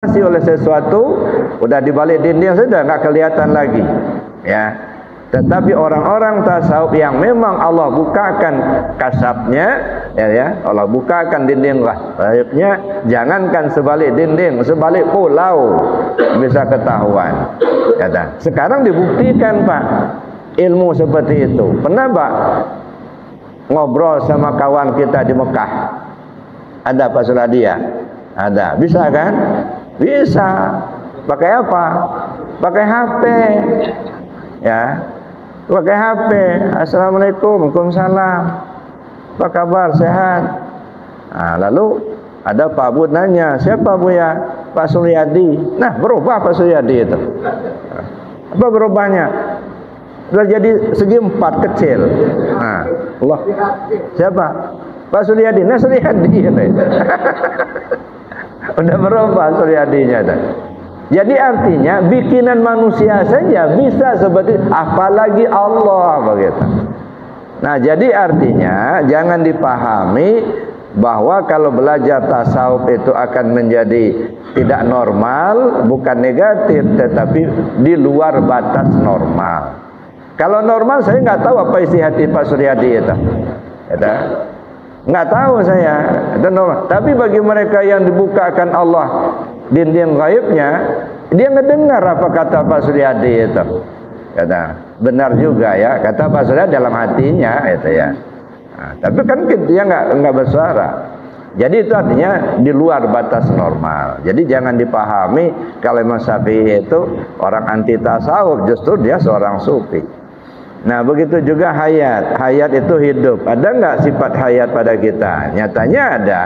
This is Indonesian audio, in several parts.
oleh sesuatu, udah dibalik dinding sudah nggak kelihatan lagi, ya. Tetapi orang-orang tasawuf yang memang Allah bukakan kasabnya, ya, Allah bukakan dinding gaibnya, jangankan sebalik dinding, sebalik pulau bisa ketahuan. Ya, sekarang dibuktikan Pak, ilmu seperti itu. Pernah Pak ngobrol sama kawan kita di Mekah? Ada Pak Suladia? Ada. Bisa kan? Bisa. Pakai apa? Pakai HP. Ya. Pakai HP. Assalamualaikum, waalaikumsalam. Apa kabar? Sehat? Nah, lalu ada Pak Bu nanya, siapa Bu ya? Pak Suryadi. Nah, berubah Pak Suryadi itu. Apa berubahnya? Sudah jadi segi 4 kecil. Nah, Allah. Siapa? Pak Suryadi. Nah, Suryadi. Udah berubah Suryadinya dah. Jadi artinya bikinan manusia saja bisa seperti, apalagi Allah begitu. Nah, jadi artinya jangan dipahami bahwa kalau belajar tasawuf itu akan menjadi tidak normal, bukan negatif, tetapi di luar batas normal. Kalau normal saya nggak tahu apa isi hati Pak Suryadi itu. Nggak tahu saya, itu normal. Tapi bagi mereka yang dibukakan Allah dinding gaibnya, dia ngedengar apa kata Pak Suryadi itu. Kata, benar juga ya, kata Pak Suryadi dalam hatinya itu ya. Nah, tapi kan dia nggak bersuara. Jadi itu artinya di luar batas normal. Jadi jangan dipahami kalau Imam Syafi'i itu orang anti tasawuf, justru dia seorang sufi. Nah, begitu juga hayat. Hayat itu hidup. Ada nggak sifat hayat pada kita? Nyatanya ada.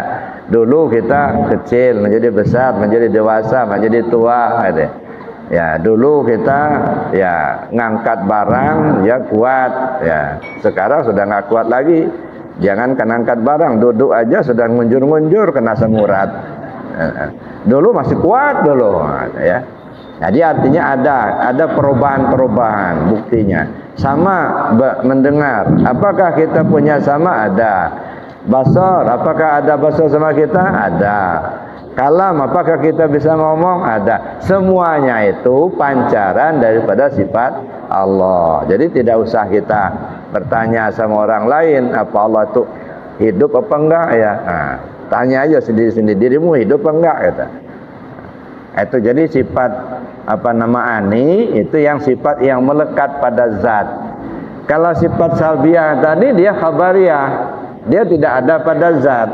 Dulu kita kecil, menjadi besar, menjadi dewasa, menjadi tua. Gitu. Ya, dulu kita ya ngangkat barang, ya kuat. Ya, sekarang sudah nggak kuat lagi. Jangankan angkat barang, duduk aja sudah ngunjur-ngunjur kena semurat. Dulu masih kuat dulu, ya. Jadi artinya ada perubahan-perubahan buktinya. Sama mendengar. Apakah kita punya sama? Ada. Basar, apakah ada basar sama kita? Ada. Kalam, apakah kita bisa ngomong? Ada. Semuanya itu pancaran daripada sifat Allah. Jadi tidak usah kita bertanya sama orang lain apa Allah itu hidup apa enggak ya. Nah, tanya aja sendiri-sendiri, dirimu hidup apa enggak gitu. Itu jadi sifat ani itu yang sifat yang melekat pada zat. Kalau sifat salbiyah tadi dia khabariyah, dia tidak ada pada zat,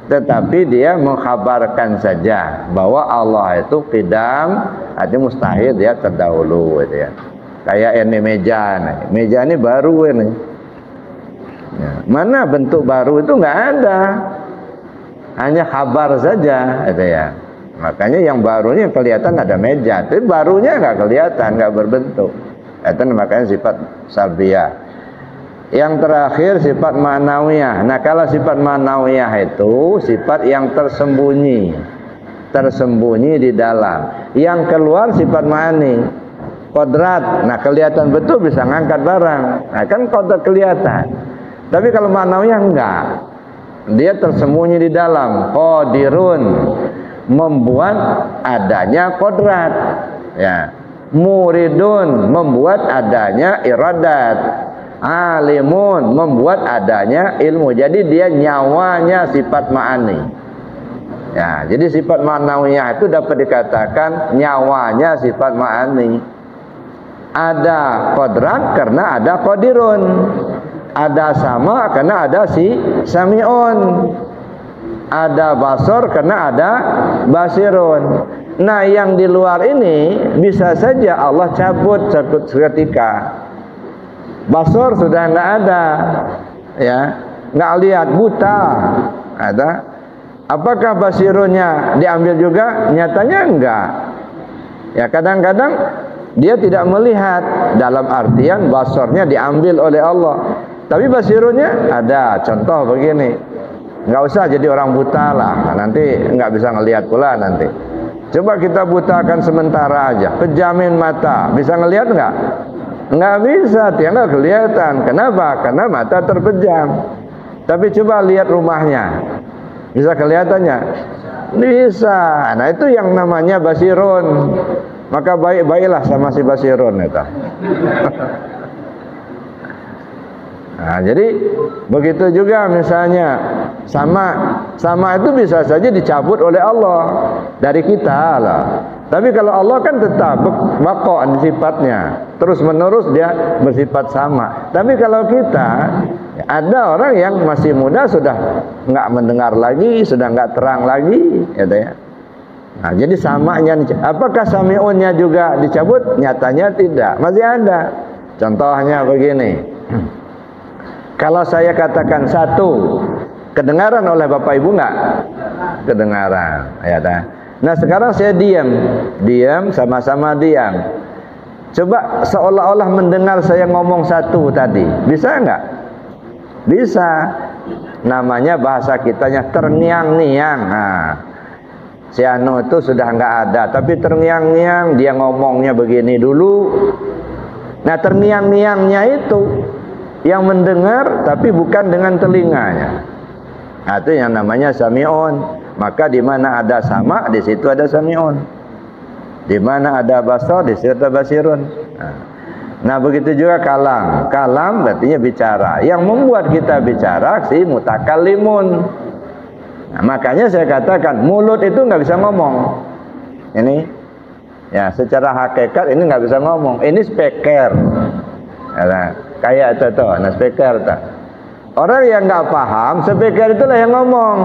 tetapi dia mengkhabarkan saja bahwa Allah itu qidam, artinya mustahil dia terdahulu gitu ya. Kayak ini meja ini baru ini. Ya, mana bentuk baru itu nggak ada, hanya kabar saja gitu ya. Makanya yang barunya kelihatan ada meja, tapi barunya nggak kelihatan, nggak berbentuk. Itu makanya sifat salbiyah. Yang terakhir sifat ma'nawiyah. Nah, kalau sifat ma'nawiyah itu sifat yang tersembunyi di dalam. Yang keluar sifat ma'ani, kodrat. Nah, kelihatan betul bisa ngangkat barang. Nah, kan kodrat kelihatan. Tapi kalau ma'nawiyah enggak. Dia tersembunyi di dalam. Qadirun, membuat adanya kodrat, ya. Muridun, membuat adanya iradat. Alimun, membuat adanya ilmu. Jadi dia nyawanya sifat ma'ani. Ya, jadi sifat ma'nawiyah itu dapat dikatakan nyawanya sifat ma'ani. Ada kodrat karena ada qadirun. Ada sama karena ada sami'un. Ada basor karena ada basirun. Nah, yang di luar ini bisa saja Allah cabut seketika. Basor sudah nggak ada, ya, nggak lihat, buta. Ada. Apakah basirunnya diambil juga? Nyatanya enggak. Ya, kadang-kadang dia tidak melihat, dalam artian basornya diambil oleh Allah. Tapi basirunnya ada. Contoh begini. Nggak usah jadi orang buta lah, nanti nggak bisa ngelihat pula nanti. Coba kita butakan sementara aja, pejamin mata, bisa ngelihat nggak? Nggak bisa, dia nggak kelihatan. Kenapa? Karena mata terpejam. Tapi coba lihat rumahnya, bisa kelihatannya? Bisa. Nah itu yang namanya basirun. Maka baik-baiklah sama si basirun itu. Nah, jadi begitu juga misalnya sama itu bisa saja dicabut oleh Allah dari kita lah. Tapi kalau Allah kan tetap baqa sifatnya, terus menerus dia bersifat sama. Tapi kalau kita, ada orang yang masih muda sudah nggak mendengar lagi, sudah nggak terang lagi, gitu ya. Nah, jadi samanya, apakah sami'unnya juga dicabut? Nyatanya tidak, masih ada. Contohnya begini. Kalau saya katakan satu, kedengaran oleh Bapak Ibu nggak? Kedengaran, ya dah. Nah sekarang saya diam, sama-sama diam. Coba seolah-olah mendengar saya ngomong satu tadi, bisa nggak? Bisa. Namanya bahasa kitanya terngiang-niang. Nah, si Anu itu sudah nggak ada, tapi terngiang-niang, dia ngomongnya begini dulu. Nah terngiang-niangnya itu yang mendengar tapi bukan dengan telinganya. Nah, itu yang namanya sami'un. Maka di mana ada sama, di situ ada sami'un. Di mana ada basar, di situ ada basirun. Nah, begitu juga kalam. Kalam artinya bicara. Yang membuat kita bicara si mutakallimun. Nah, makanya saya katakan mulut itu nggak bisa ngomong. Ini, ya secara hakikat ini nggak bisa ngomong. Ini speaker. Nah, kayak itu tuh, nah speaker tuh. Orang yang nggak paham, speaker itulah yang ngomong.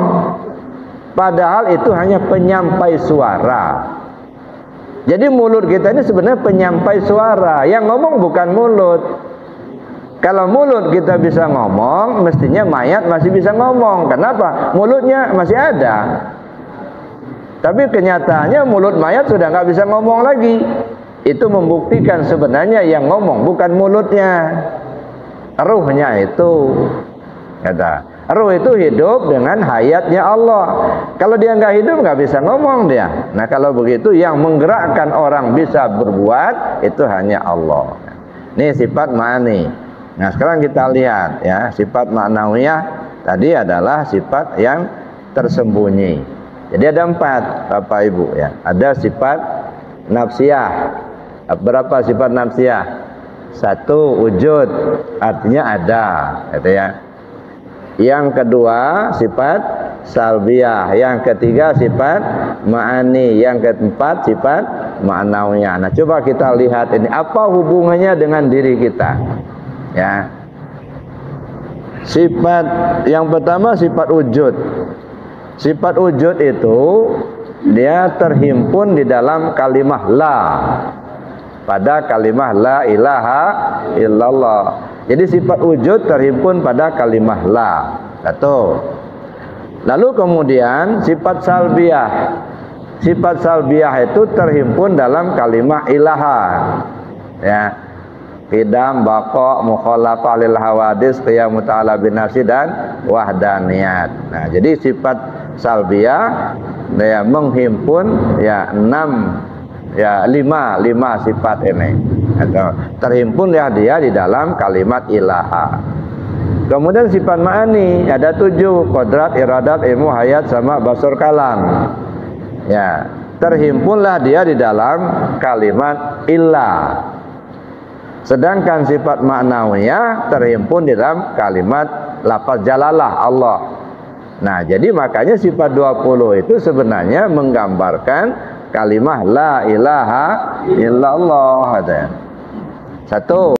Padahal itu hanya penyampai suara. Jadi mulut kita ini sebenarnya penyampai suara. Yang ngomong bukan mulut. Kalau mulut kita bisa ngomong, mestinya mayat masih bisa ngomong. Kenapa? Mulutnya masih ada. Tapi kenyataannya mulut mayat sudah nggak bisa ngomong lagi. Itu membuktikan sebenarnya yang ngomong bukan mulutnya, ruhnya itu. Kata, ruh itu hidup dengan hayatnya Allah. Kalau dia nggak hidup nggak bisa ngomong dia. Nah kalau begitu yang menggerakkan orang bisa berbuat itu hanya Allah. Ini sifat ma'ani. Nah sekarang kita lihat ya, sifat ma'nawiyah tadi adalah sifat yang tersembunyi. Jadi ada 4 Bapak Ibu ya. Ada sifat nafsiyah. Berapa sifat nafsiyah? 1 wujud, artinya ada, gitu ya. Yang kedua sifat salbiyah, yang ketiga sifat ma'ani, yang keempat sifat ma'nawiyah. Nah coba kita lihat ini apa hubungannya dengan diri kita ya. Sifat yang pertama sifat wujud. Sifat wujud itu dia terhimpun di dalam kalimah la, pada kalimah la ilaha illallah. Jadi sifat wujud terhimpun pada kalimah la. Satu. Lalu kemudian sifat salbiyah. Sifat salbiyah itu terhimpun dalam kalimah ilaha. Ya. Qidam, baqa, mukhalafah lil hawadis, qiyamu ta'ala bin nafsi dan wahdaniyat. Nah, jadi sifat salbiyah ya menghimpun ya 5 sifat ini. Atau terhimpun ya dia di dalam kalimat ilaha. Kemudian sifat ma'ani ada 7, qadrat, iradat, ilmu, hayat sama basar kalam. Ya, terhimpunlah dia di dalam kalimat illah. Sedangkan sifat ma'nawiyah terhimpun di dalam kalimat lafaz jalalah Allah. Nah, jadi makanya sifat 20 itu sebenarnya menggambarkan kalimah la ilaha illallah. Satu.